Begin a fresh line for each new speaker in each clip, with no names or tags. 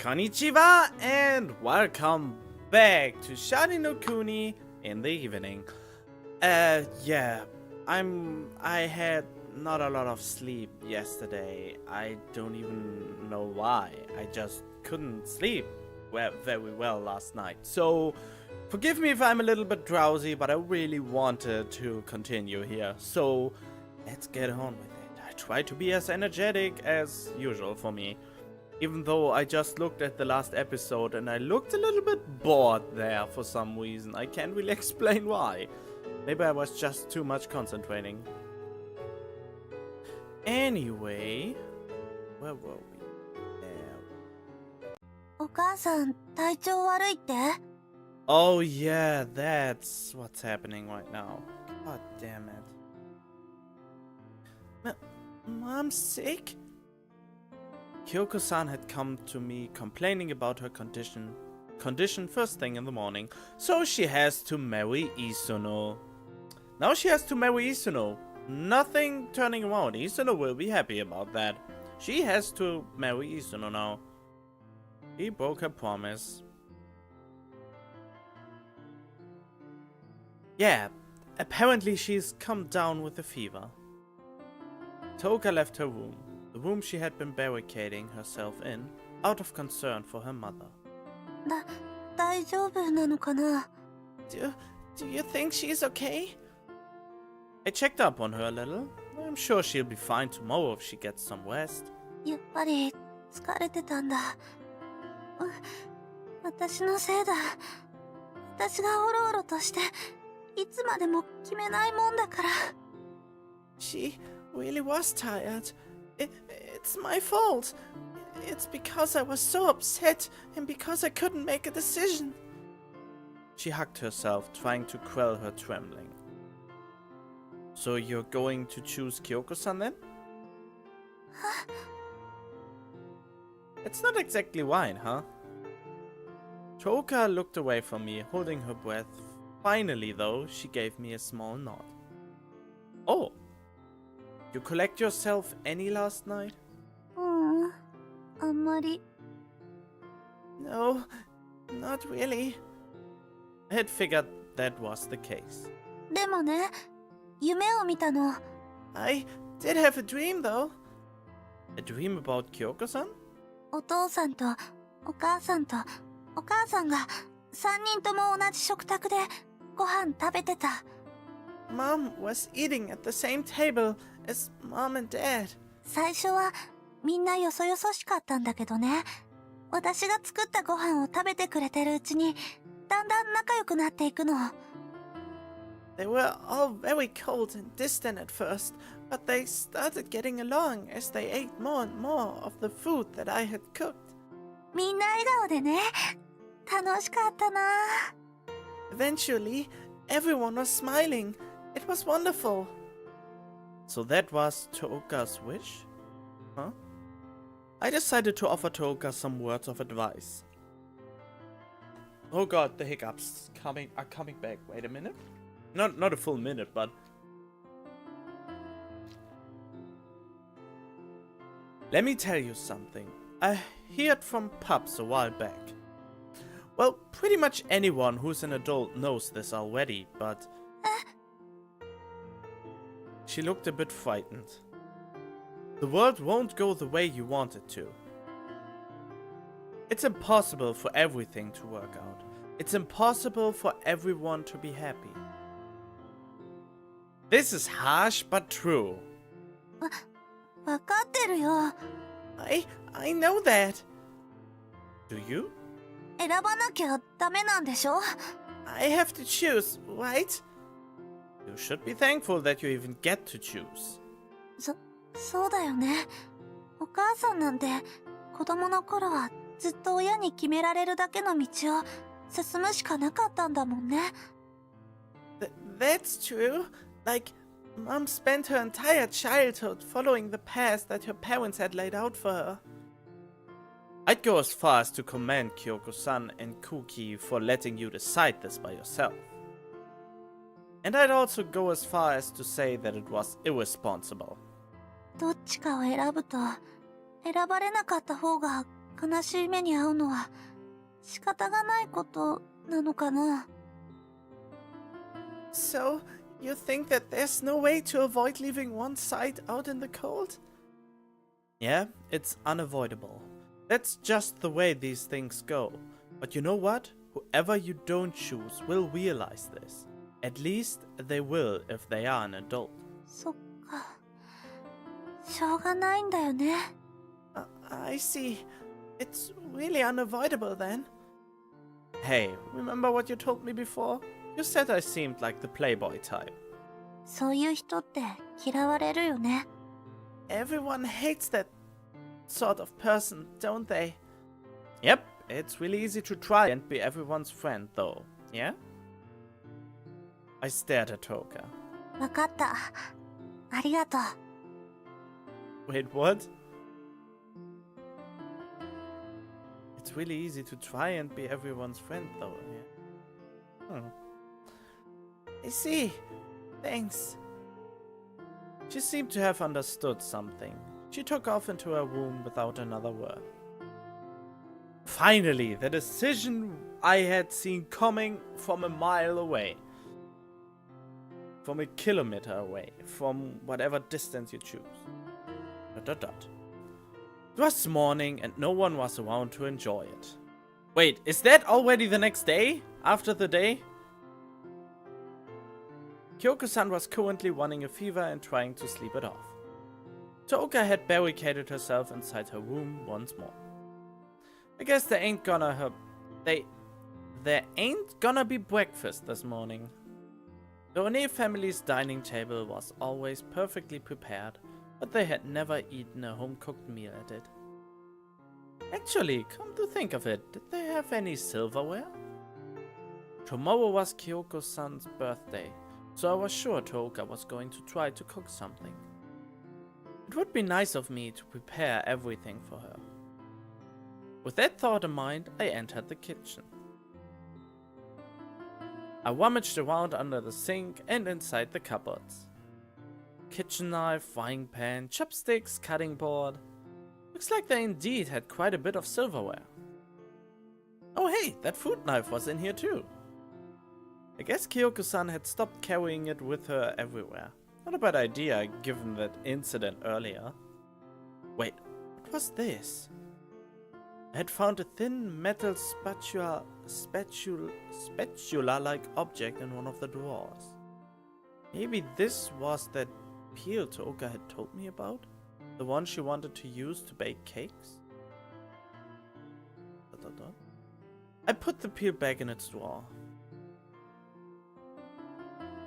Konnichiwa and welcome back to Sharin No Kuni in the evening. Yeah, I had not a lot of sleep yesterday. I don't even know why. I just couldn't sleep very well last night. So, forgive me if I'm a little bit drowsy, but I really wanted to continue here. So, let's get on with it. I try to be as energetic as usual for me. Even though I just looked at the last episode and I looked a little bit bored there for some reason. I can't really explain why. Maybe I was just too much concentrating. Anyway, where were we? There.
お母さん、体調悪いって？
Oh yeah, that's what's happening right now. God damn it. Mom's sick? Kyoko-san had come to me complaining about her condition first thing in the morning, so she has to marry Isuno. Now she has to marry Isuno. Nothing turning around. Isuno will be happy about that. She has to marry Isuno now. He broke her promise. Yeah, apparently she's come down with a fever. Toka left her room. The room she had been barricading herself in, out of concern for her mother.
大丈夫なのかな?
Do you think she's okay? I checked up on her a little. I'm sure she'll be fine tomorrow if she gets some rest.
やっぱり疲れてたんだ。私のせいだ。私がおろおろとして、いつまでも決めないもんだから。
She really was tired. It's my fault. It's because I was so upset and because I couldn't make a decision. She hugged herself, trying to quell her trembling. So you're going to choose Kyoko-san then? It's not exactly wine, huh? Toka looked away from me, holding her breath. Finally, though, she gave me a small nod. Oh! You collect yourself any last night?
あんまり。
No, not really. I had figured that was the case.
でもね、夢を見たの。
I did have a dream though. A dream about Kyoko-san?
お父さんとお母さんとお母さんが3人とも同じ食卓でご飯食べてた。
Mom was eating at the same table as Mom and Dad.
最初はみんなよそよそしかったんだけどね。私が作ったご飯を食べてくれてるうちにだんだん仲良くなっていくの。
They were all very cold and distant at first, but they started getting along as they ate more and more of the food that I had cooked.
みんな笑顔でね。楽しかったな。
Eventually, everyone was smiling. It was wonderful. So that was Toka's wish? Huh? I decided to offer Toka some words of advice. Oh god, the hiccups are coming back. Wait a minute. Not a full minute, but... Let me tell you something. I heard from pups a while back. Well, pretty much anyone who's an adult knows this already, but... She looked a bit frightened. The world won't go the way you want it to. It's impossible for everything to work out. It's impossible for everyone to be happy. This is harsh but true.
わかってるよ。
I know that. Do you?
選ばなきゃダメなんでしょ?
I have to choose, right? You should be thankful that you even get to choose.
そうだよね。お母さんなんて子供の頃はずっと親に決められるだけの道を進むしかなかったんだもんね。
That's true. Like, Mom spent her entire childhood following the path that her parents had laid out for her. I'd go as far as to commend Kyoko-san and Kuki for letting you decide this by yourself. And I'd also go as far as to say that it was irresponsible.
どっちかを選ぶと選ばれなかった方が悲しい目に遭うのは仕方がないことなのかな。
So, you think that there's no way to avoid leaving one side out in the cold? Yeah, it's unavoidable. That's just the way these things go. But you know what? Whoever you don't choose will realize this. At least they will if they are an adult.
そっか。しょうがないんだよね。
I see. It's really unavoidable then. Hey, remember what you told me before? You said I seemed like the playboy type.
そういう人って嫌われるよね。
Everyone hates that sort of person, don't they? Yep, it's really easy to try and be everyone's friend though, yeah? I stared at Toka.
わかった。ありがとう。
Wait, what? It's really easy to try and be everyone's friend though, yeah? I see. Thanks. She seemed to have understood something. She took off into her room without another word. Finally, the decision I had seen coming from a mile away. From a kilometer away. From whatever distance you choose. ... It was morning and no one was around to enjoy it. Wait, is that already the next day? After the day? Kyoko-san was currently running a fever and trying to sleep it off. Toka had barricaded herself inside her room once more. I guess there ain't gonna be breakfast this morning. The One family's dining table was always perfectly prepared, but they had never eaten a home-cooked meal at it. Actually, come to think of it, did they have any silverware? Tomorrow was Kyoko-san's birthday, so I was sure Toka was going to try to cook something. It would be nice of me to prepare everything for her. With that thought in mind, I entered the kitchen. I rummaged around under the sink and inside the cupboards. Kitchen knife, frying pan, chopsticks, cutting board. Looks like they indeed had quite a bit of silverware. Oh hey, that fruit knife was in here too. I guess Kyoko-san had stopped carrying it with her everywhere. Not a bad idea given that incident earlier. Wait, what was this? I had found a thin metal spatula-like object in one of the drawers. Maybe this was that peel Toka had told me about? The one she wanted to use to bake cakes? I put the peel back in its drawer.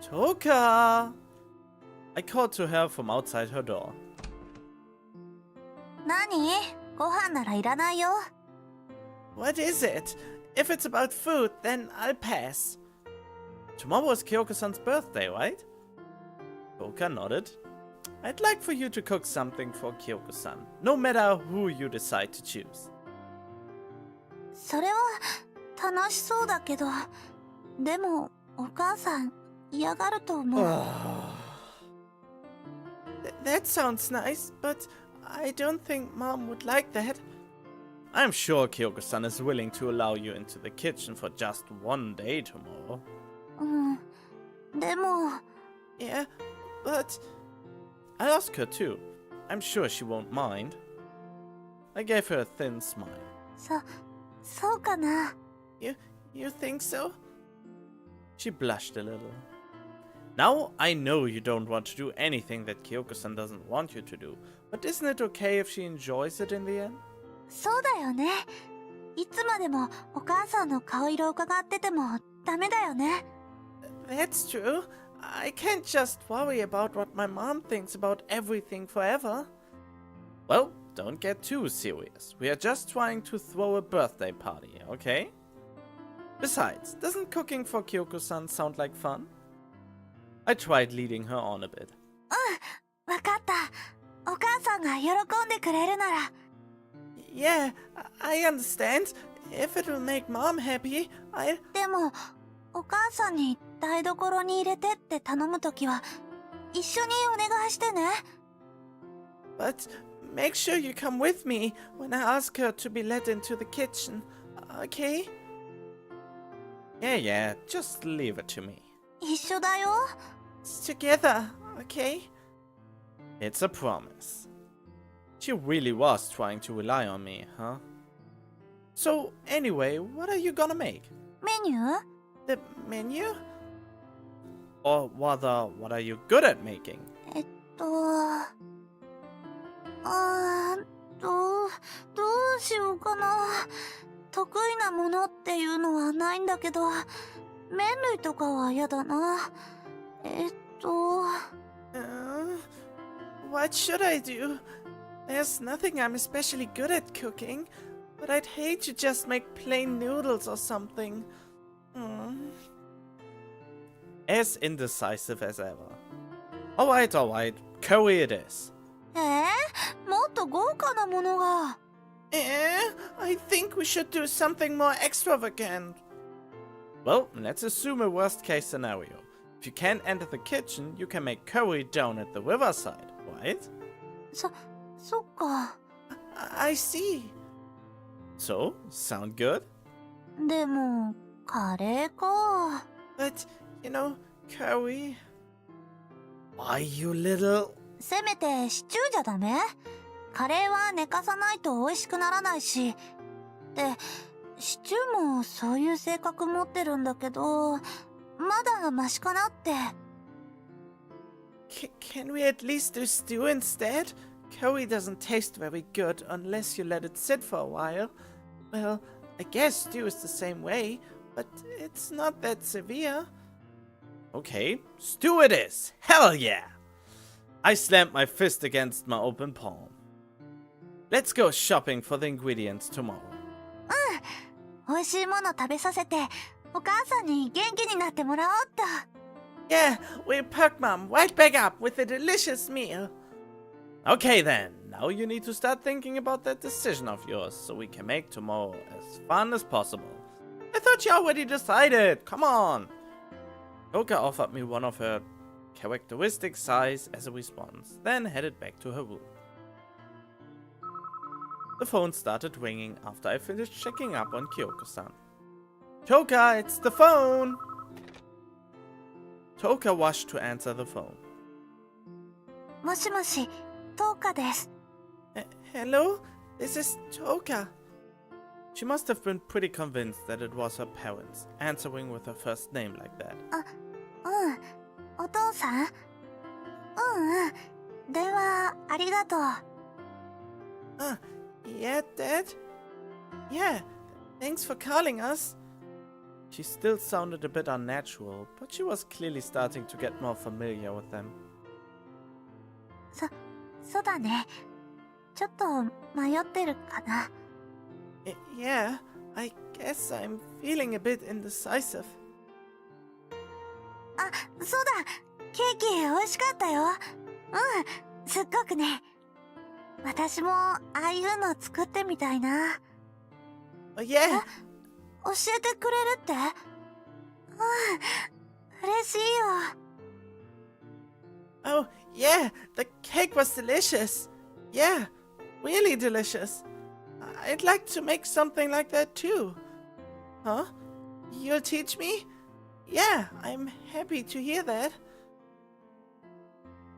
Toka! I called to her from outside her door.
何？ご飯ならいらないよ。
What is it? If it's about food, then I'll pass. Tomorrow is Kyoko-san's birthday, right? Toka nodded. I'd like for you to cook something for Kyoko-san, no matter who you decide to choose.
それは楽しそうだけど、でもお母さん嫌がると思う。
That sounds nice, but I don't think Mom would like that. I'm sure Kyoko-san is willing to allow you into the kitchen for just one day tomorrow.
でも...
Yeah, but... I'll ask her too. I'm sure she won't mind. I gave her a thin smile.
そうかな?
You think so? She blushed a little. Now, I know you don't want to do anything that Kyoko-san doesn't want you to do, but isn't it okay if she enjoys it in the end?
そうだよね。いつまでもお母さんの顔色を伺っててもダメだよね。
That's true. I can't just worry about what my mom thinks about everything forever. Well, don't get too serious. We are just trying to throw a birthday party, okay? Besides, doesn't cooking for Kyoko-san sound like fun? I tried leading her on a bit.
わかった。お母さんが喜んでくれるなら。
Yeah, I understand. If it will make Mom happy, I'll...
でも、お母さんに台所に入れてって頼むときは、一緒にお願いしてね。
But make sure you come with me when I ask her to be let into the kitchen, okay? Yeah, just leave it to me.
一緒だよ。
It's together, okay? It's a promise. She really was trying to rely on me, huh? So, anyway, what are you gonna make?
メニュー
The menu? Or rather, what are you good at making?
どうしようかな。得意なものっていうのはないんだけど、麺類とかは嫌だな。
What should I do? There's nothing I'm especially good at cooking, but I'd hate to just make plain noodles or something. As indecisive as ever. Alright, curry it is.
もっと豪華なものが。
I think we should do something more extravagant. Well, let's assume a worst case scenario. If you can't enter the kitchen, you can make curry down at the riverside, right?
そっか。
I see. So, sound good?
でも、カレーか。
But, curry... Why, you little...
せめてシチューじゃダメ？カレーは寝かさないと美味しくならないし。で、シチューもそういう性格持ってるんだけど、まだマシかなって。
Can we at least do stew instead? Curry doesn't taste very good unless you let it sit for a while. Well, I guess stew is the same way, but it's not that severe. Okay, stew it is! Hell yeah! I slammed my fist against my open palm. Let's go shopping for the ingredients tomorrow.
美味しいもの食べさせて、お母さんに元気になってもらおうっと。
Yeah, we'll perk Mom right back up with a delicious meal. Okay then, now you need to start thinking about that decision of yours so we can make tomorrow as fun as possible. I thought you already decided, come on. Toka offered me one of her characteristic sighs as a response, then headed back to her room. The phone started ringing after I finished checking up on Kyoko-san. Toka, it's the phone! Toka rushed to answer the phone.
もしもし、トウカです。
Hello? This is Toka. She must have been pretty convinced that it was her parents, answering with her first name like that.
お父さん？電話ありがとう。
Yeah, Dad? Yeah, thanks for calling us. She still sounded a bit unnatural, but she was clearly starting to get more familiar with them.
そうだね。ちょっと迷ってるかな。
Yeah, I guess I'm feeling a bit indecisive.
そうだ。ケーキ美味しかったよ。すっごくね。私もああいうの作ってみたいな。
Yeah.
教えてくれるって？嬉しいよ。
Oh, yeah, the cake was delicious. Yeah, really delicious. I'd like to make something like that too. Huh? You'll teach me? Yeah, I'm happy to hear that.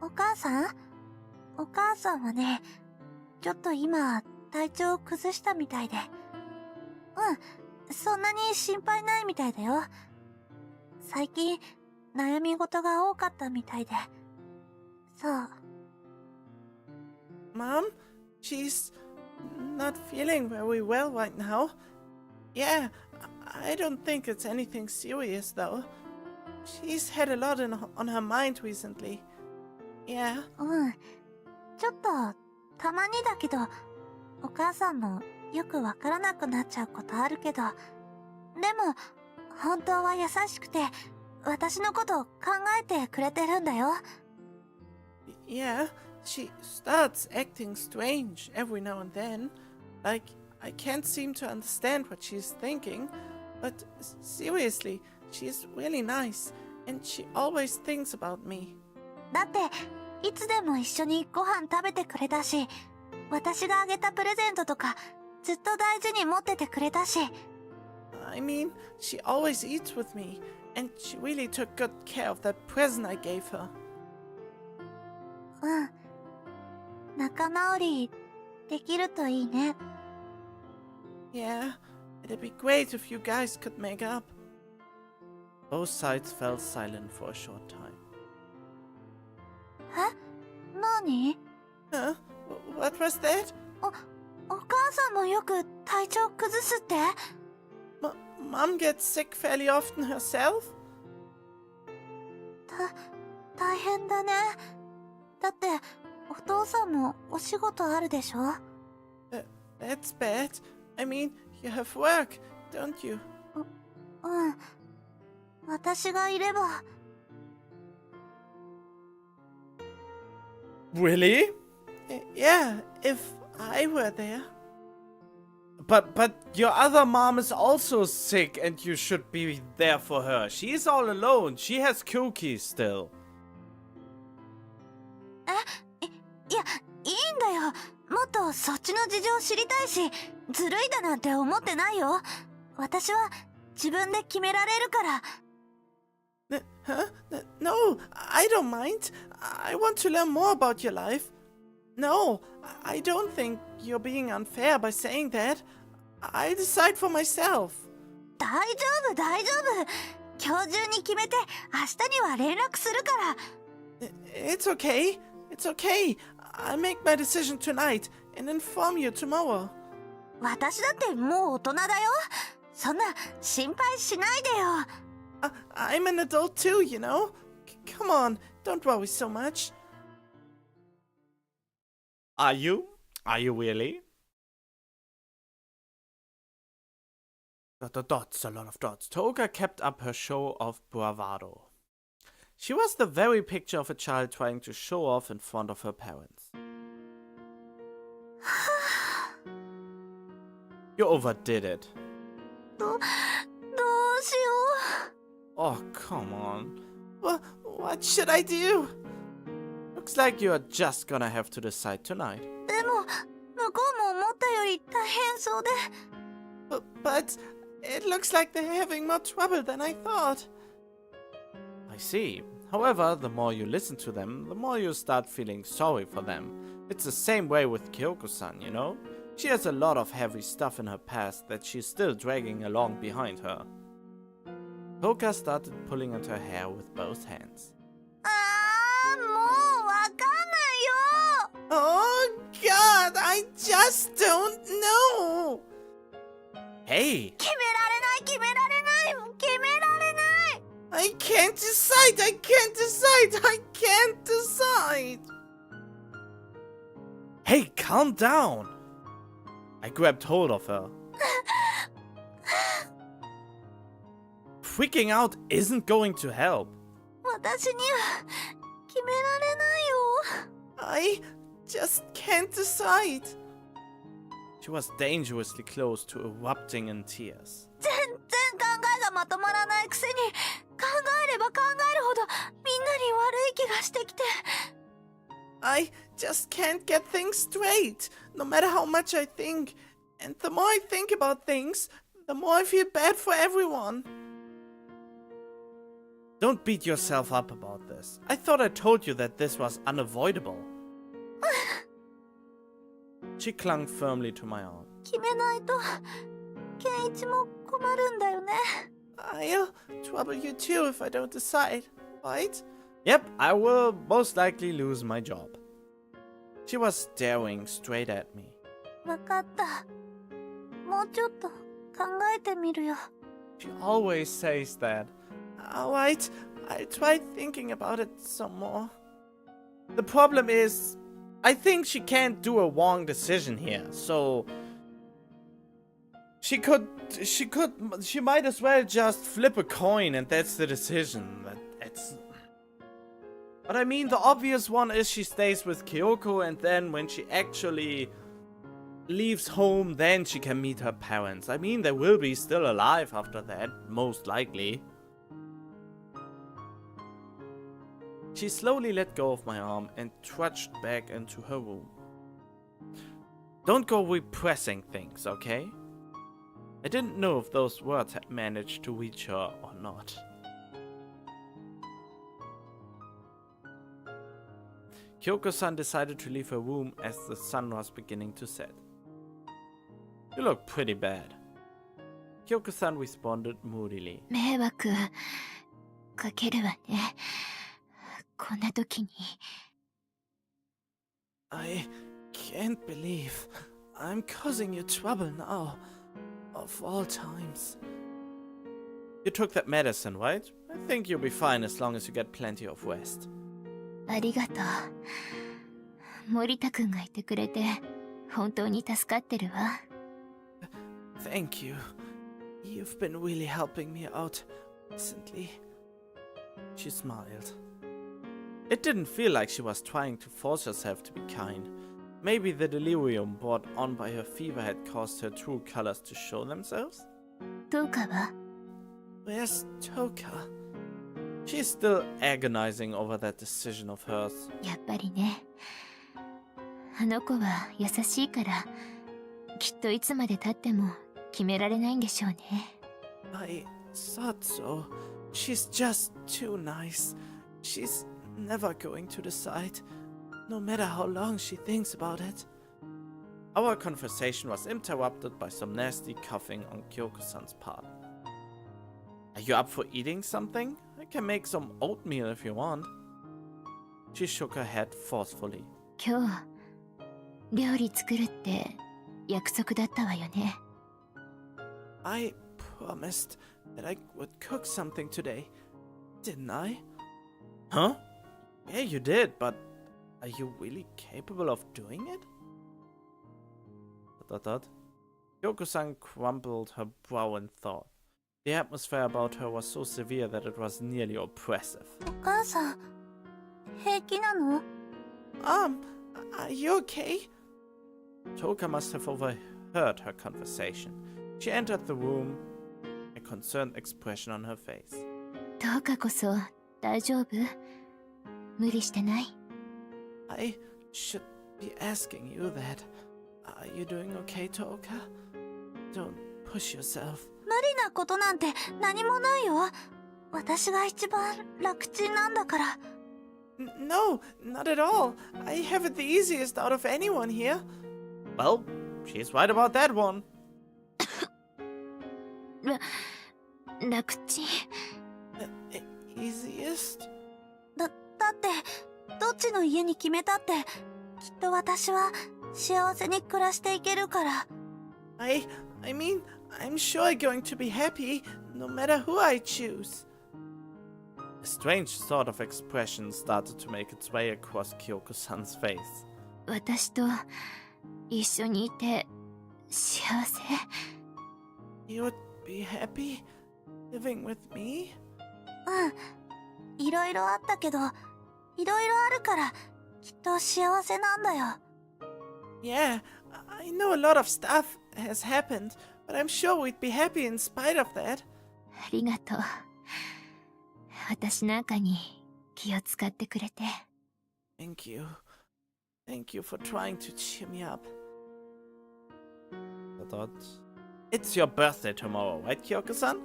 お母さんはね、ちょっと今体調を崩したみたいで。そんなに心配ないみたいだよ。最近悩み事が多かったみたいで。そう。
Mom, she's not feeling very well right now. Yeah, I don't think it's anything serious though. She's had a lot on her mind recently. Yeah.
ちょっとたまにだけど、お母さんもよくわからなくなっちゃうことあるけど、でも本当は優しくて私のことを考えてくれてるんだよ。
Yeah, she starts acting strange every now and then. Like, I can't seem to understand what she's thinking. But seriously, she's really nice, and she always thinks about me.
だっていつでも一緒にご飯食べてくれたし、私があげたプレゼントとかずっと大事に持っててくれたし。
I mean, she always eats with me, and she really took good care of that present I gave her.
うん。仲直りできるといいね。
Yeah, it'd be great if you guys could make up. Both sides fell silent for a short time.
え？何？
Huh? What was that?
お母さんもよく体調崩すって？
Mom gets sick fairly often herself?
大変だね。だってお父さんもお仕事あるでしょ？
That's bad. I mean, you have work, don't you?
うん。私がいれば。
Really? Yeah, if I were there. But your other mom is also sick and you should be there for her. She's all alone. She has cookies still.
いや、いいんだよ。もっとそっちの事情知りたいし、ずるいだなんて思ってないよ。私は自分で決められるから。
Huh? No, I don't mind. I want to learn more about your life. No, I don't think you're being unfair by saying that. I'll decide for myself.
大丈夫、大丈夫。今日中に決めて、明日には連絡するから。
It's okay. It's okay. I'll make my decision tonight and inform you tomorrow.
私だってもう大人だよ。そんな心配しないでよ。
I'm an adult too, you know? Come on, don't worry so much. Are you? Are you really? Dots, a lot of dots. Toga kept up her show of bravado. She was the very picture of a child trying to show off in front of her parents. You overdid it.
どうしよう。
Oh, come on. What should I do? Looks like you're just gonna have to decide tonight.
でも、向こうも思ったより大変そうで。
But it looks like they're having more trouble than I thought. I see. However, the more you listen to them, the more you start feeling sorry for them. It's the same way with Kyoko-san, you know? She has a lot of heavy stuff in her past that she's still dragging along behind her. Toka started pulling at her hair with both hands.
もうわかんないよ。
Oh God, I just don't know. Hey.
決められない、決められない、決められない。
I can't decide, I can't decide, I can't decide. Hey, calm down. I grabbed hold of her. Freaking out isn't going to help.
私には決められないよ。
I just can't decide. She was dangerously close to erupting in tears.
全然考えがまとまらないくせに、考えれば考えるほどみんなに悪い気がしてきて。
I just can't get things straight, no matter how much I think. And the more I think about things, the more I feel bad for everyone. Don't beat yourself up about this. I thought I told you that this was unavoidable. She clung firmly to my arm.
決めないと、ケンイチも困るんだよね。
I'll trouble you too if I don't decide, right? Yep, I will most likely lose my job. She was staring straight at me.
わかった。もうちょっと考えてみるよ。
She always says that. Alright, I'll try thinking about it some more. The problem is, I think she can't do a wrong decision here, so she might as well just flip a coin and that's the decision. But I mean, the obvious one is she stays with Kyoko and then when she actually leaves home, then she can meet her parents. I mean, they will be still alive after that, most likely. She slowly let go of my arm and trudged back into her room. Don't go repressing things, okay? I didn't know if those words had managed to reach her or not. Kyoko-san decided to leave her room as the sun was beginning to set. You look pretty bad. Kyoko-san responded moodily.
迷惑かけるわね。こんな時に。
I can't believe I'm causing you trouble now. Of all times. You took that medicine, right? I think you'll be fine as long as you get plenty of rest.
ありがとう。森田くんがいてくれて本当に助かってるわ。
Thank you. You've been really helping me out recently. She smiled. It didn't feel like she was trying to force herself to be kind. Maybe the delirium brought on by her fever had caused her true colors to show themselves?
どうかは？
Where's Toka? She's still agonizing over that decision of hers.
やっぱりね。あの子は優しいから、きっといつまで経っても決められないんでしょうね。
I thought so. She's just too nice. She's never going to decide, no matter how long she thinks about it. Our conversation was interrupted by some nasty coughing on Kyoko-san's part. Are you up for eating something? I can make some oatmeal if you want. She shook her head forcefully.
今日、料理作るって約束だったわよね。
I promised that I would cook something today, didn't I? Huh? Yeah, you did, but are you really capable of doing it? Kyoko-san crumpled her brow in thought. The atmosphere about her was so severe that it was nearly oppressive.
お母さん、平気なの？
Are you okay? Toka must have overheard her conversation. She entered the room, a concerned expression on her face.
どうかこそ大丈夫？無理してない？
I should be asking you that. Are you doing okay, Toka? Don't push yourself.
無理なことなんて何もないよ。私が一番楽ちんなんだから。
No, not at all. I have it the easiest out of anyone here. Well, she's right about that one.
楽ちん。
Easiest?
だってどっちの家に決めたってきっと私は幸せに暮らしていけるから。
I mean, I'm sure going to be happy no matter who I choose. A strange sort of expression started to make its way across Kyoko-san's face.
私と一緒にいて幸せ？
You would be happy living with me?
うん。いろいろあったけど、いろいろあるからきっと幸せなんだよ。
Yeah, I know a lot of stuff has happened, but I'm sure we'd be happy in spite of that.
ありがとう。私なんかに気を使ってくれて。
Thank you. Thank you for trying to cheer me up. It's your birthday tomorrow, right, Kyoko-san?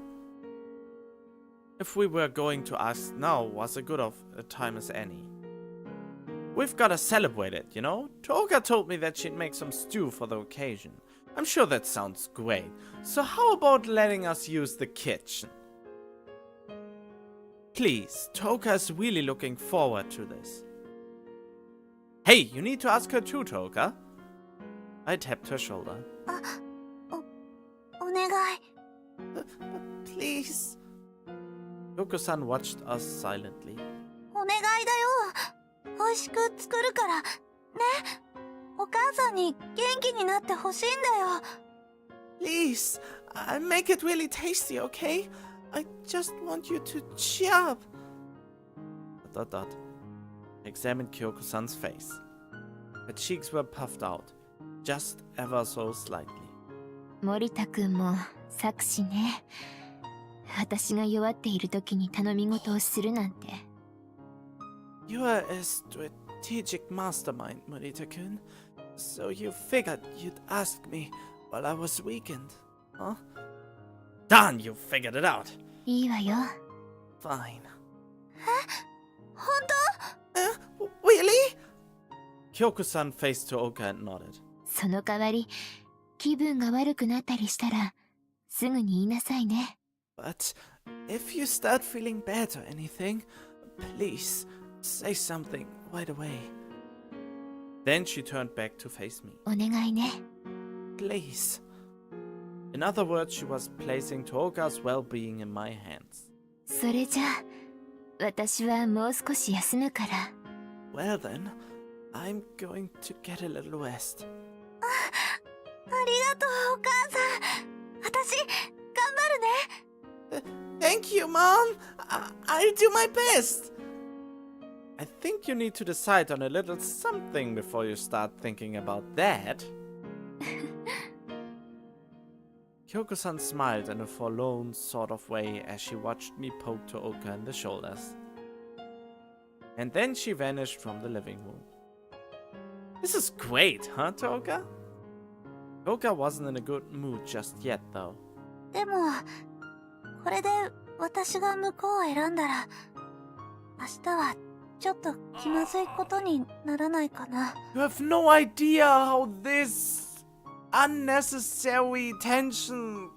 If we were going to ask now, was as good of a time as any. We've gotta celebrate it, you know? Toka told me that she'd make some stew for the occasion. I'm sure that sounds great. So how about letting us use the kitchen? Please, Toka's really looking forward to this. Hey, you need to ask her too, Toka. I tapped her shoulder.
お願い。
Please. Yoko-san watched us silently.
お願いだよ。美味しく作るから。ね。お母さんに元気になってほしいんだよ。
Please, I'll make it really tasty, okay? I just want you to cheer up. I examined Kyoko-san's face. Her cheeks were puffed out, just ever so slightly.
森田くんも作詞ね。私が弱っている時に頼み事をするなんて。
You are a strategic mastermind, Morita-kun. So you figured you'd ask me while I was weakened, huh? Done, you figured it out.
いいわよ。
Fine.
本当？
Really? Kyoko-san faced Tooka and nodded.
その代わり、気分が悪くなったりしたら、すぐに言いなさいね。
But if you start feeling bad or anything, please say something right away. Then she turned back to face me.
お願いね。
Please. In other words, she was placing Tooka's well-being in my hands.
それじゃあ、私はもう少し休むから。
Well then, I'm going to get a little rest.
ありがとう、お母さん。私、頑張るね。
Thank you, Mom! I'll do my best! I think you need to decide on a little something before you start thinking about that. Kyoko-san smiled in a forlorn sort of way as she watched me poke Tooka in the shoulders. And then she vanished from the living room. This is great, huh, Tooka? Tooka wasn't in a good mood just yet, though.
でも、これで私が向こうを選んだら、明日はちょっと気まずいことにならないかな。
You have no idea how this unnecessary tension,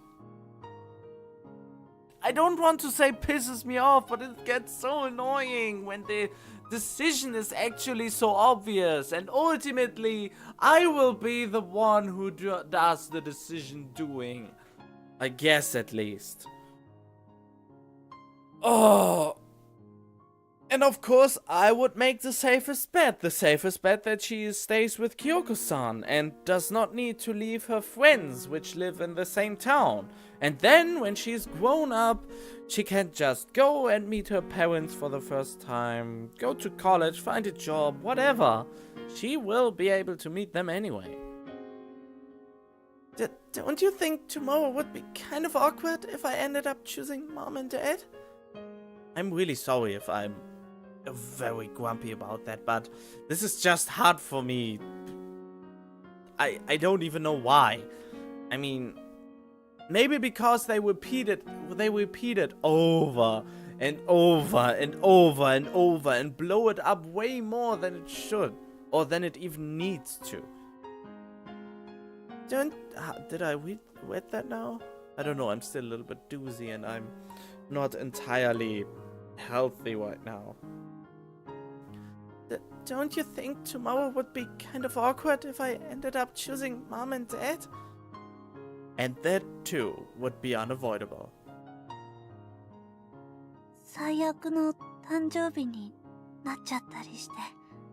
I don't want to say pisses me off, but it gets so annoying when the decision is actually so obvious, and ultimately I will be the one who does the decision doing. I guess, at least. Oh. And of course, I would make the safest bet. The safest bet that she stays with Kyoko-san and does not need to leave her friends, which live in the same town. And then, when she's grown up, she can just go and meet her parents for the first time, go to college, find a job, whatever. She will be able to meet them anyway. Don't you think tomorrow would be kind of awkward if I ended up choosing Mom and Dad? I'm really sorry if I'm very grumpy about that, but this is just hard for me. I don't even know why. I mean, maybe because they repeat it over and over and over and over and blow it up way more than it should, or than it even needs to. Did I read that now? I don't know, I'm still a little bit doozy and I'm not entirely healthy right now. Don't you think tomorrow would be kind of awkward if I ended up choosing Mom and Dad? And that too would be unavoidable.
最悪の誕生日になっちゃったりし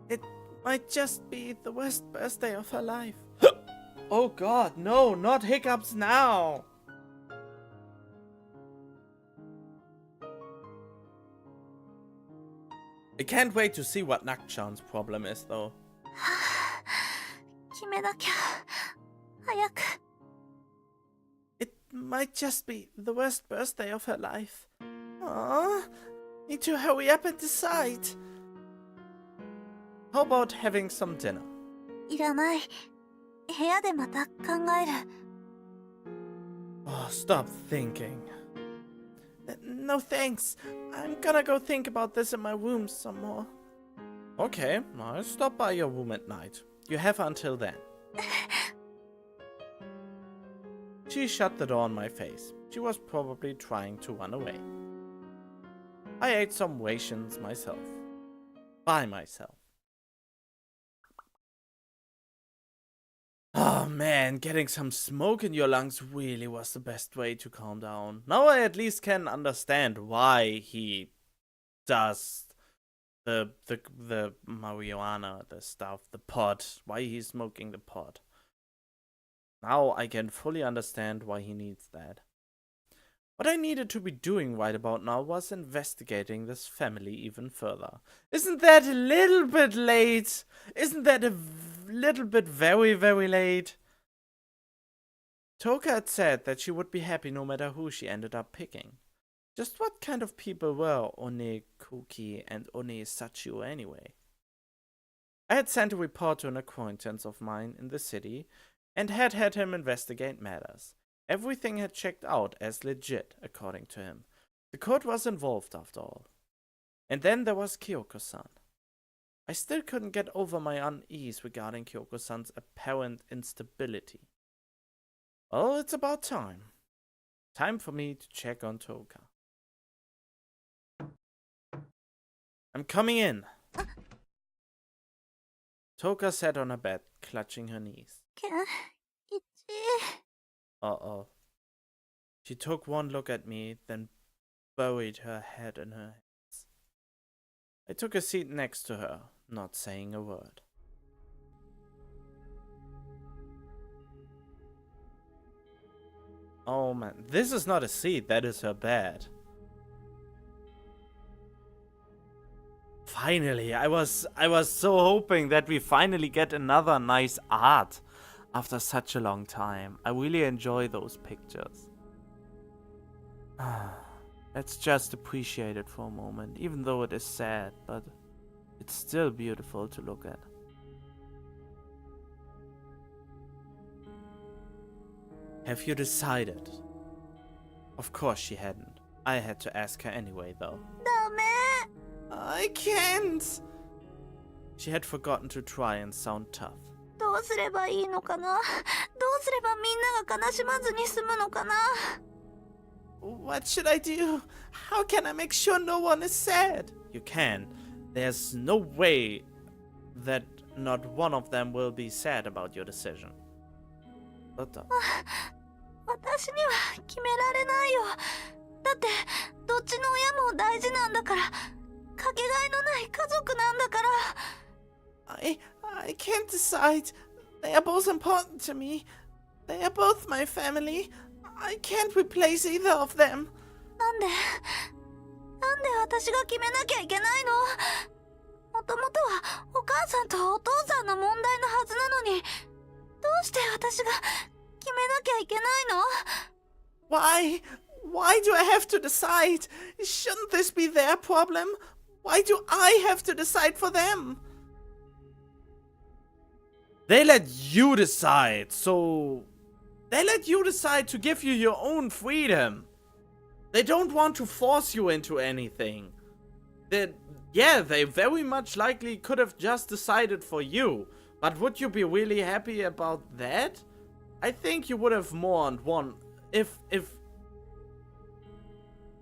て。
It might just be the worst birthday of her life. Oh god, no, not hiccups now! I can't wait to see what Nakchan's problem is, though.
決めなきゃ。早く。
It might just be the worst birthday of her life. Aww, need to hurry up and decide. How about having some dinner?
いらない。部屋でまた考える。
Oh, stop thinking. No thanks. I'm gonna go think about this in my room some more. Okay, I'll stop by your room at night. You have until then. She shut the door on my face. She was probably trying to run away. I ate some rations myself. By myself. Oh man, getting some smoke in your lungs really was the best way to calm down. Now I at least can understand why he does the marijuana, the stuff, the pot, why he's smoking the pot. Now I can fully understand why he needs that. What I needed to be doing right about now was investigating this family even further. Isn't that a little bit late? Isn't that a little bit very, very late? Toka had said that she would be happy no matter who she ended up picking. Just what kind of people were One Kuki and One Sachio anyway? I had sent a report to an acquaintance of mine in the city and had him investigate matters. Everything had checked out as legit, according to him. The court was involved after all. And then there was Kyoko-san. I still couldn't get over my unease regarding Kyoko-san's apparent instability. Well, it's about time. Time for me to check on Toka. I'm coming in. Toka sat on her bed, clutching her knees. Uh-oh. She took one look at me, then buried her head in her hands. I took a seat next to her, not saying a word. Oh man, this is not a seat, that is her bed. Finally, I was so hoping that we finally get another nice art after such a long time. I really enjoy those pictures. Let's just appreciate it for a moment, even though it is sad, but it's still beautiful to look at. Have you decided? Of course she hadn't. I had to ask her anyway, though. I can't! She had forgotten to try and sound tough. What should I do? How can I make sure no one is sad? You can. There's no way that not one of them will be sad about your decision. But
私には決められないよ。だってどっちの親も大事なんだから、かけがえのない家族なんだから。
I can't decide. They are both important to me. They are both my family. I can't replace either of them.
なんで私が決めなきゃいけないの？もともとはお母さんとお父さんの問題のはずなのに、どうして私が決めなきゃいけないの？
Why do I have to decide? Shouldn't this be their problem? Why do I have to decide for them? They let you decide, so they let you decide to give you your own freedom. They don't want to force you into anything. They very much likely could have just decided for you. But would you be really happy about that? I think you would have mourned one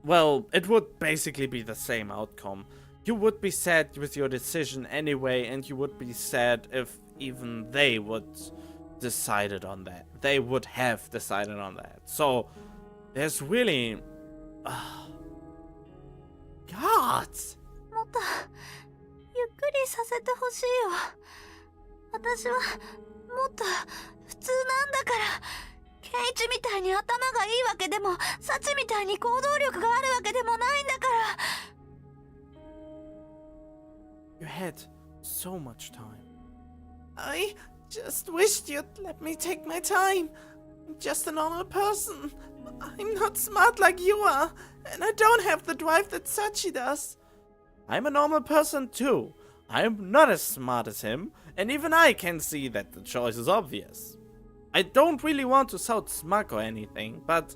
well, it would basically be the same outcome. You would be sad with your decision anyway, and you would be sad if even they would decided on that. They would have decided on that. So there's really God.
もっとゆっくりさせてほしいよ。私はもっと普通なんだから。ケンイチみたいに頭がいいわけでも、サチみたいに行動力があるわけでもないんだから。
You had so much time. I just wished you'd let me take my time. I'm just a normal person. I'm not smart like you are, and I don't have the drive that Sachi does. I'm a normal person too. I'm not as smart as him, and even I can see that the choice is obvious. I don't really want to sound smug or anything, but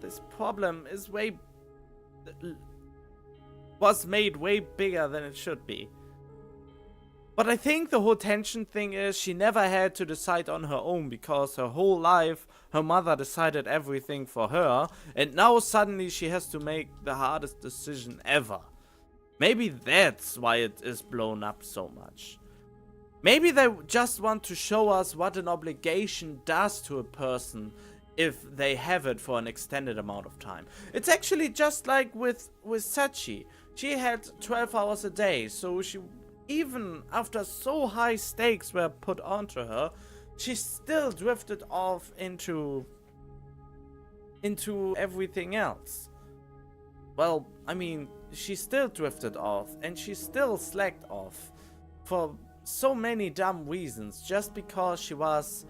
this problem is was made way bigger than it should be. But I think the whole tension thing is she never had to decide on her own, because her whole life her mother decided everything for her, and now suddenly she has to make the hardest decision ever. Maybe that's why it is blown up so much. Maybe they just want to show us what an obligation does to a person if they have it for an extended amount of time. It's actually just like with Sachi. She had 12 hours a day, so she, even after so high stakes were put onto her, she still drifted off into everything else. Well, I mean, she still drifted off, and she still slacked off for so many dumb reasons, just because she was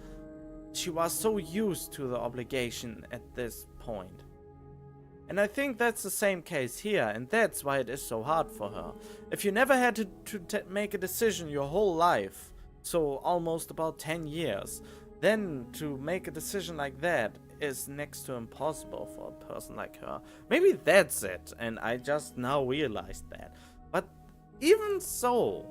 so used to the obligation at this point. And I think that's the same case here, and that's why it is so hard for her. If you never had to make a decision your whole life, so almost about 10 years, then to make a decision like that is next to impossible for a person like her. Maybe that's it, and I just now realized that. But even so,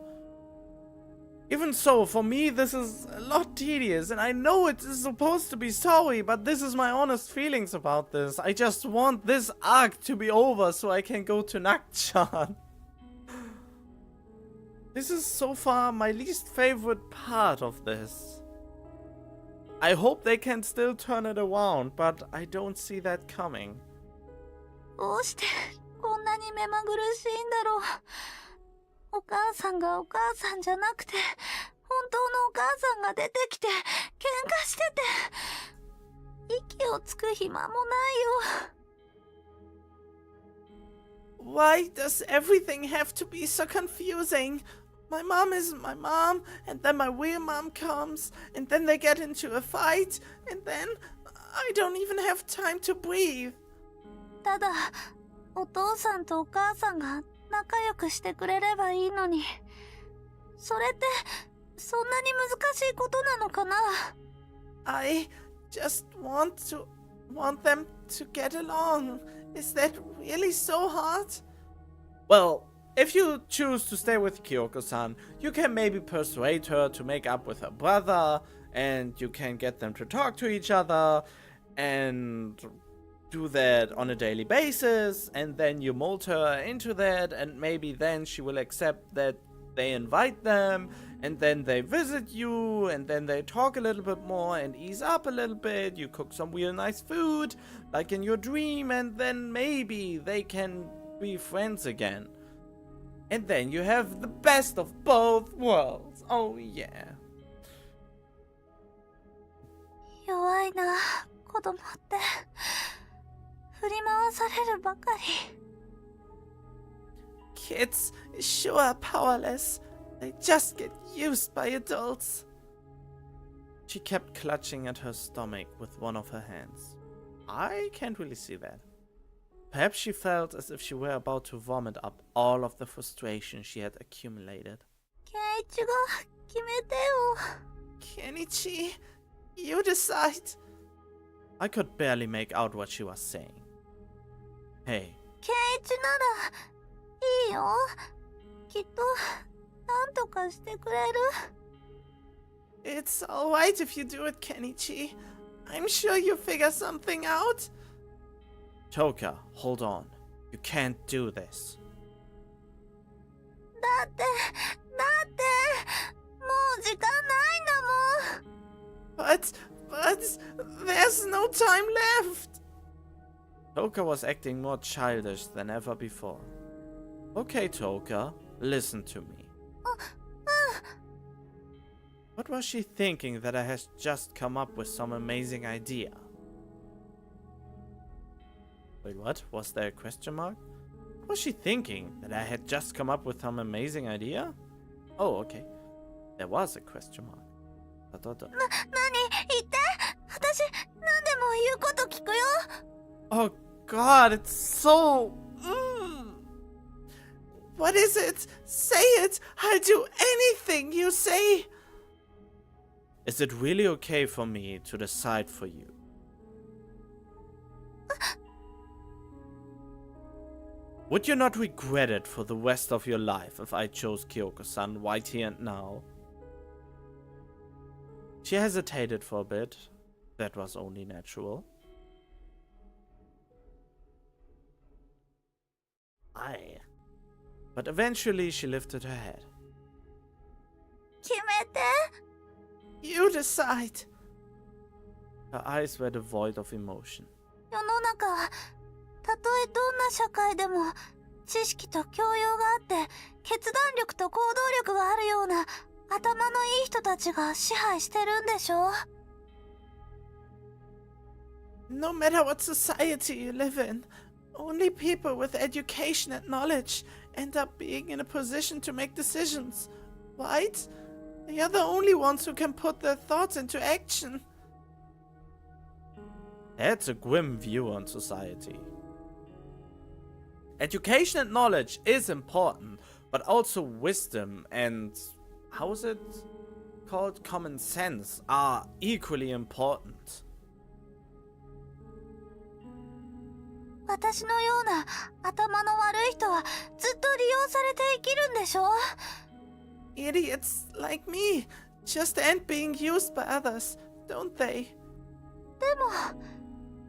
for me, this is a lot tedious, and I know it is supposed to be sorry, but this is my honest feelings about this. I just want this arc to be over so I can go to Nakchan. This is so far my least favorite part of this. I hope they can still turn it around, but I don't see that coming.
どうしてこんなに目まぐるしいんだろう。お母さんがお母さんじゃなくて、本当のお母さんが出てきて、喧嘩してて、息をつく暇もないよ。
Why does everything have to be so confusing? My mom isn't my mom, and then my real mom comes, and then they get into a fight, and then I don't even have time to breathe.
ただ、お父さんとお母さんが仲良くしてくれればいいのに、それってそんなに難しいことなのかな？
I just want them to get along. Is that really so hard? Well, if you choose to stay with Kyoko-san, you can maybe persuade her to make up with her brother, and you can get them to talk to each other, and do that on a daily basis, and then you mold her into that, and maybe then she will accept that they invite them, and then they visit you, and then they talk a little bit more and ease up a little bit. You cook some real nice food, like in your dream, and then maybe they can be friends again. And then you have the best of both worlds. Oh yeah.
弱いな、子供って。振り回されるばかり。
Kids sure are powerless. They just get used by adults. She kept clutching at her stomach with one of her hands. I can't really see that. Perhaps she felt as if she were about to vomit up all of the frustration she had accumulated.
ケンイチが決めてよ。
Kenichi, you decide. I could barely make out what she was saying. Hey.
ケンイチならいいよ。きっとなんとかしてくれる。
It's alright if you do it, Kenichi. I'm sure you figure something out. Toka, hold on. You can't do this.
だってもう時間ないんだもん。
But there's no time left. Toka was acting more childish than ever before. Okay, Toka, listen to me. What was she thinking that I had just come up with some amazing idea? Wait, what? Was there a question mark? What was she thinking? That I had just come up with some amazing idea? Oh, okay. There was a question mark.
何言って。私何でも言うこと聞くよ。
Oh God, it's so... What is it? Say it! I'll do anything you say! Is it really okay for me to decide for you? Would you not regret it for the rest of your life if I chose Kyoko-san right here and now? She hesitated for a bit. That was only natural. Aye. But eventually she lifted her head.
決めて。
You decide. Her eyes were devoid of emotion.
世の中はたとえどんな社会でも知識と教養があって決断力と行動力があるような頭のいい人たちが支配してるんでしょ。
No matter what society you live in, only people with education and knowledge end up being in a position to make decisions, right? They are the only ones who can put their thoughts into action. That's a grim view on society. Education and knowledge is important, but also wisdom and, how is it called, common sense are equally important.
私のような頭の悪い人はずっと利用されて生きるんでしょ？
Idiots like me just end being used by others, don't they?
でも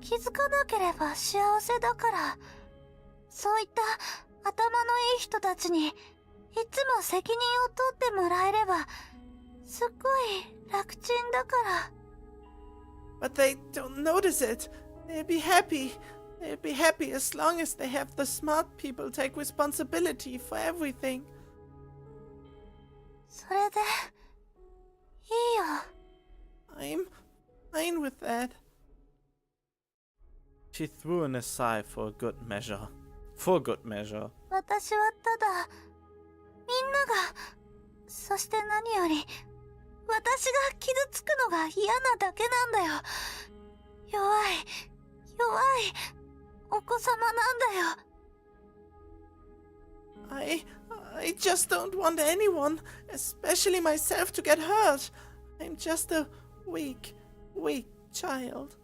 気づかなければ幸せだから、そういった頭のいい人たちにいつも責任を取ってもらえればすっごい楽ちんだから。
But they don't notice it. They'll be happy. They'll be happy as long as they have the smart people take responsibility for everything.
それでいいよ。
I'm fine with that. She threw in a sigh for good measure. For good measure.
私はただみんなが、そして何より私が傷つくのが嫌なだけなんだよ。弱いお子様なんだよ。
I just don't want anyone, especially myself, to get hurt. I'm just a weak child.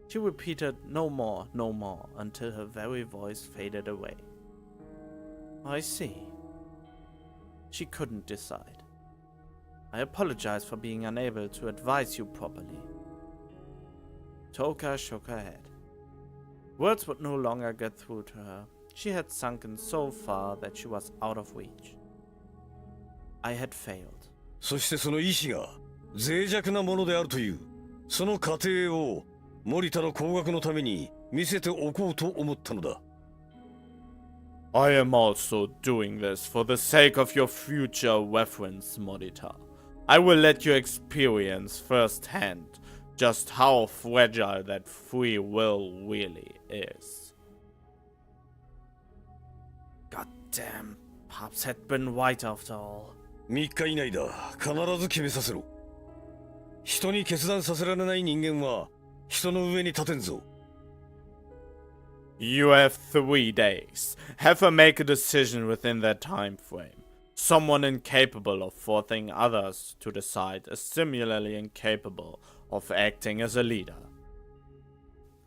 She repeated no more, until her very voice faded away. I see. She couldn't decide. I apologize for being unable to advise you properly. Toka shook her head. Words would no longer get through to her. She had sunken so far that she was out of reach. I had failed.
そしてその意志が脆弱なものであるというその過程を森田の工学のために見せておこうと思ったのだ。
I am also doing this for the sake of your future reference, Morita. I will let you experience firsthand just how fragile that free will really is. Goddamn, Pops had been right after all.
3日以内だ。必ず決めさせろ。人に決断させられない人間は人の上に立てんぞ。
You have 3 days. Have her make a decision within that time frame. Someone incapable of forcing others to decide is similarly incapable of acting as a leader.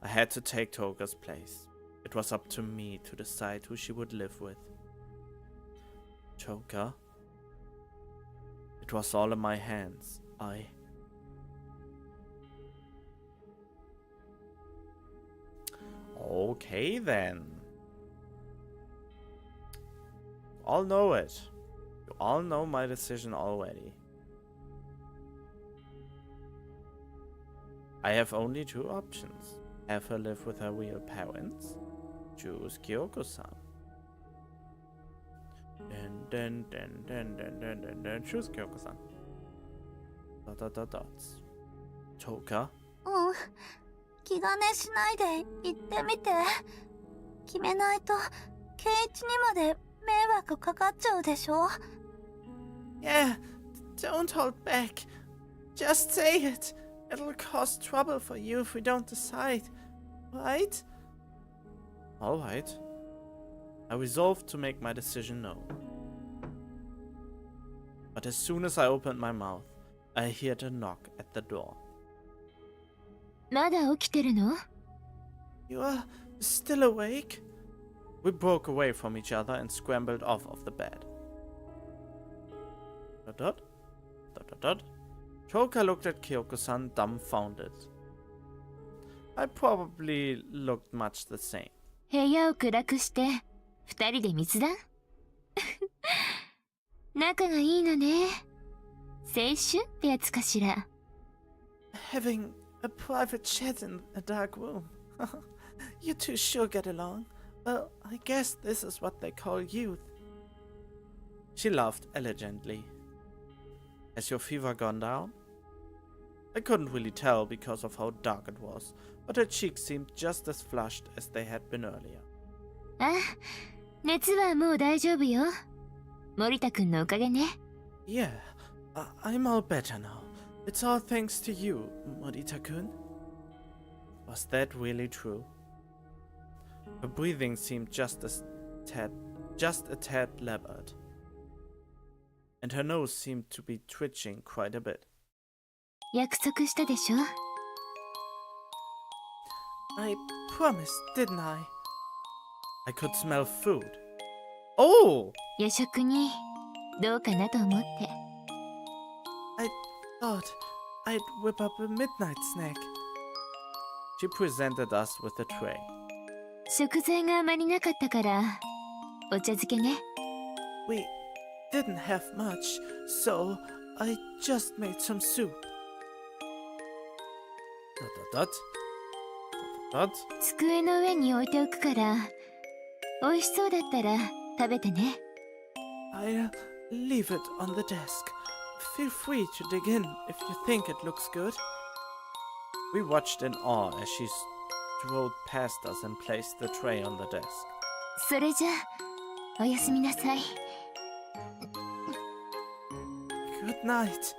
I had to take Toga's place. It was up to me to decide who she would live with. Toga? It was all in my hands. Okay then. You all know it. You all know my decision already. I have only 2 options. Have her live with her real parents. Choose Kyoko-san. Then choose Kyoko-san. ... Toka?
うん。気兼ねしないで言ってみて。決めないとケイイチにまで迷惑かかっちゃうでしょ。
Yeah, don't hold back. Just say it. It'll cause trouble for you if we don't decide. Right? Alright. I resolved to make my decision known. But as soon as I opened my mouth, I heard a knock at the door.
まだ起きてるの？
You are still awake? We broke away from each other and scrambled off of the bed. Dot dot. Dot dot dot. Toka looked at Kyoko-san dumbfounded. I probably looked much the same.
部屋を暗くして二人で密談？仲がいいのね。青春ってやつかしら。
Having a private chat in a dark room. You two sure get along. Well, I guess this is what they call youth. She laughed elegantly. Has your fever gone down? I couldn't really tell because of how dark it was, but her cheeks seemed just as flushed as they had been earlier.
あ、熱はもう大丈夫よ。森田くんのおかげね。
Yeah, I'm all better now. It's all thanks to you, Morita-kun. Was that really true? Her breathing seemed just a tad labored, and her nose seemed to be twitching quite a bit.
約束したでしょ
I promised, didn't I? I could smell food. Oh!
夜食にどうかなと思って
I thought I'd whip up a midnight snack. She presented us with a tray.
食材があまりなかったからお茶漬けね
We didn't have much, so I just made some soup. Dot.
机の上に置いておくから美味しそうだったら食べてね
I'll leave it on the desk. Feel free to dig in if you think it looks good. We watched in awe as she strode past us and placed the tray on the desk.
それじゃあおやすみなさい
Good night.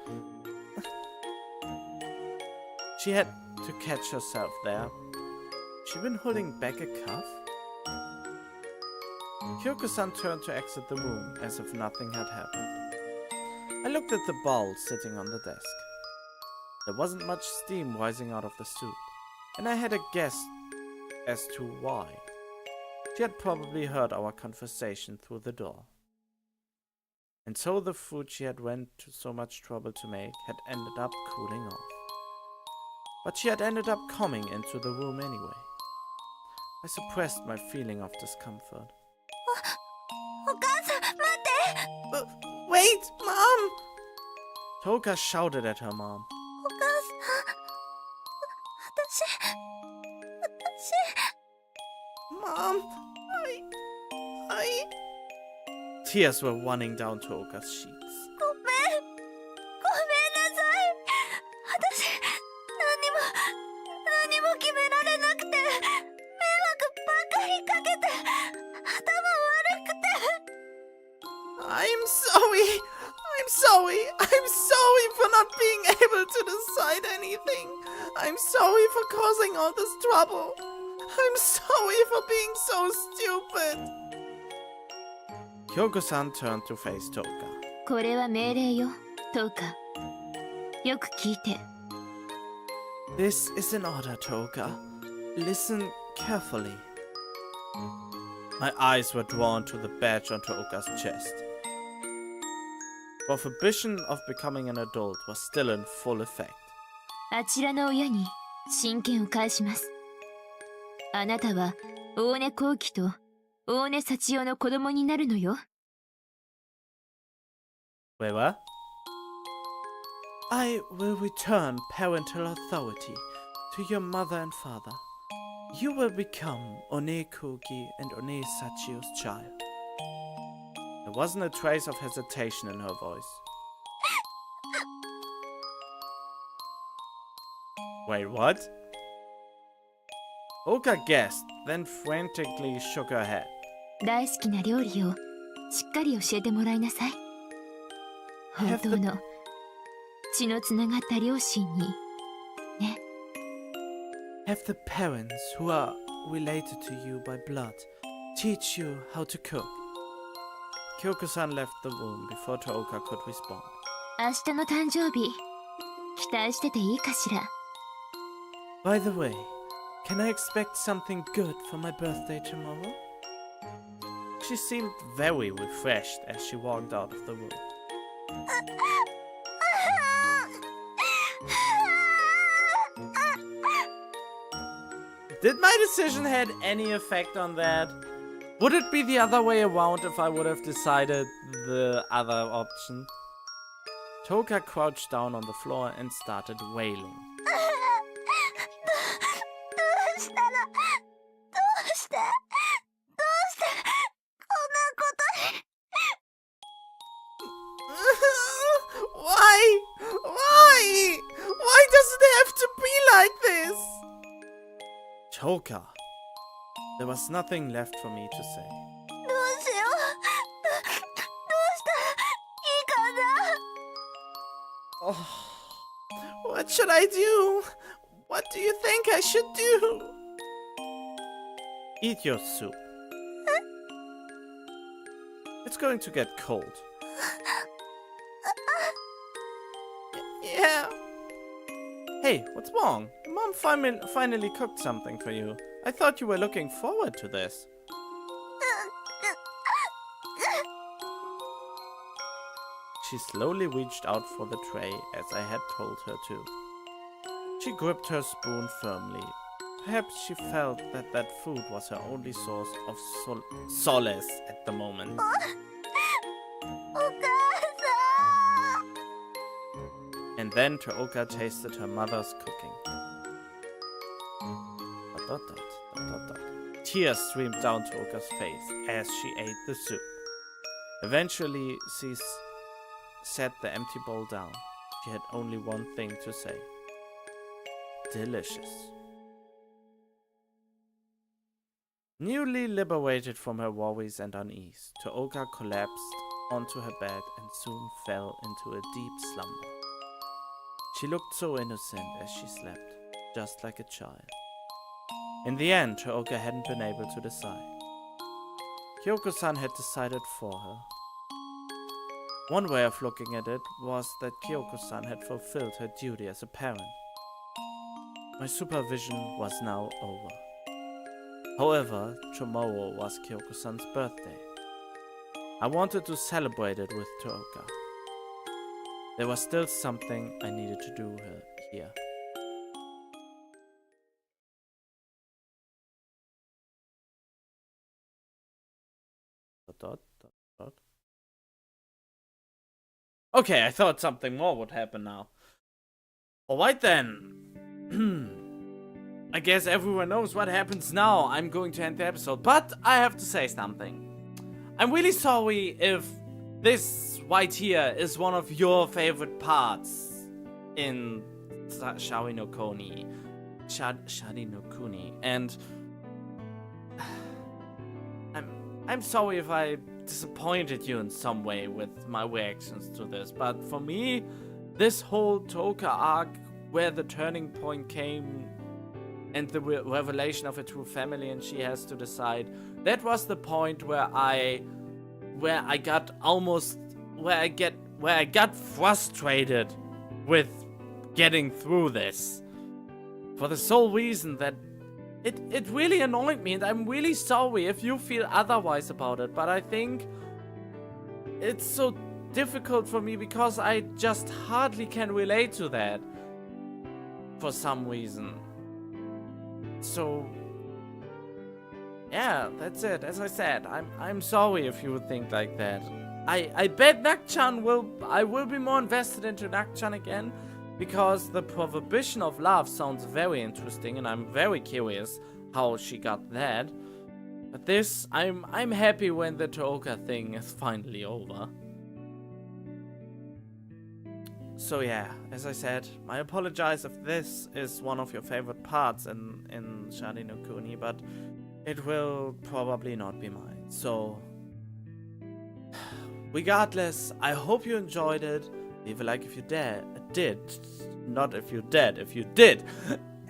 She had to catch herself there. She'd been holding back a cough? Kyoko-san turned to exit the room as if nothing had happened. I looked at the bowl sitting on the desk. There wasn't much steam rising out of the soup, and I had a guess as to why. She had probably heard our conversation through the door. And so the food she had went to so much trouble to make had ended up cooling off. But she had ended up coming into the room anyway. I suppressed my feeling of discomfort.
お母さん、待って
Wait, Mom! Toka shouted at her mom.
お母さん、私
Mom, I... Tears were running down Toka's cheeks.
ごめんなさい私何も決められなくて迷惑ばかりかけて頭悪くて
I'm sorry for not being able to decide anything. I'm sorry for causing all this trouble. I'm sorry for being so stupid. Kyoko-san turned to face Toka.
これは命令よトウカよく聞いて
This is an order, Toka. Listen carefully. My eyes were drawn to the badge on Toka's chest. Prohibition of becoming an adult was still in full effect.
あちらの親に親権を返しますあなたは大根後期と大根幸代の子供になるのよ
Wait, what? I will return parental authority to your mother and father. You will become One-koki and One-sachio's child. There wasn't a trace of hesitation in her voice. Wait, what? Oka gasped, then frantically shook her head.
大好きな料理をしっかり教えてもらいなさい本当の血のつながった両親にね
Have the parents who are related to you by blood teach you how to cook. Kyoko-san left the room before Tooka could respond.
明日の誕生日期待してていいかしら
By the way, can I expect something good for my birthday tomorrow? She seemed very refreshed as she walked out of the room. Did my decision had any effect on that? Would it be the other way around if I would have decided the other option? Toka crouched down on the floor and started wailing.
どうしてこんなことに
Why? Why does it have to be like this? Toka. There was nothing left for me to say.
どうしようどうしたらいいかな
Oh, what should I do? What do you think I should do? Eat your soup. It's going to get cold. Yeah. Hey, what's wrong? Mom finally cooked something for you. I thought you were looking forward to this. She slowly reached out for the tray as I had told her to. She gripped her spoon firmly. Perhaps she felt that that food was her only source of solace at the moment. And then Tooka tasted her mother's cooking. Tears streamed down Tooka's face as she ate the soup. Eventually, she set the empty bowl down. She had only one thing to say. Delicious. Newly liberated from her worries and unease, Tooka collapsed onto her bed and soon fell into a deep slumber. She looked so innocent as she slept, just like a child. In the end, Tooka hadn't been able to decide. Kyoko-san had decided for her. One way of looking at it was that Kyoko-san had fulfilled her duty as a parent. My supervision was now over. However, tomorrow was Kyoko-san's birthday. I wanted to celebrate it with Tooka. There was still something I needed to do here. Okay, I thought something more would happen now. Alright then. I guess everyone knows what happens now. I'm going to end the episode, but I have to say something. I'm really sorry if this right here is one of your favorite parts in Sharin No Kuni. Sharin No Kuni. And I'm sorry if I disappointed you in some way with my reactions to this, but for me, this whole Tooka arc, where the turning point came and the revelation of a true family and she has to decide, that was the point where I got frustrated with getting through this, for the sole reason that it really annoyed me, and I'm really sorry if you feel otherwise about it, but I think it's so difficult for me because I just hardly can relate to that for some reason. So yeah, that's it. As I said, I'm sorry if you would think like that. I bet I will be more invested into Nakchan again, because the prohibition of love sounds very interesting and I'm very curious how she got that. But this, I'm happy when the Tooka thing is finally over. So yeah, as I said, I apologize if this is one of your favorite parts in Sharin No Kuni, but it will probably not be mine. So regardless, I hope you enjoyed it. Leave a like if you did. Not if you did, if you did.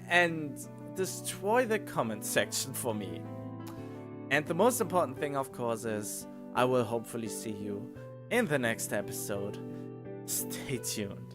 And destroy the comment section for me. And the most important thing, of course, is I will hopefully see you in the next episode. Stay tuned.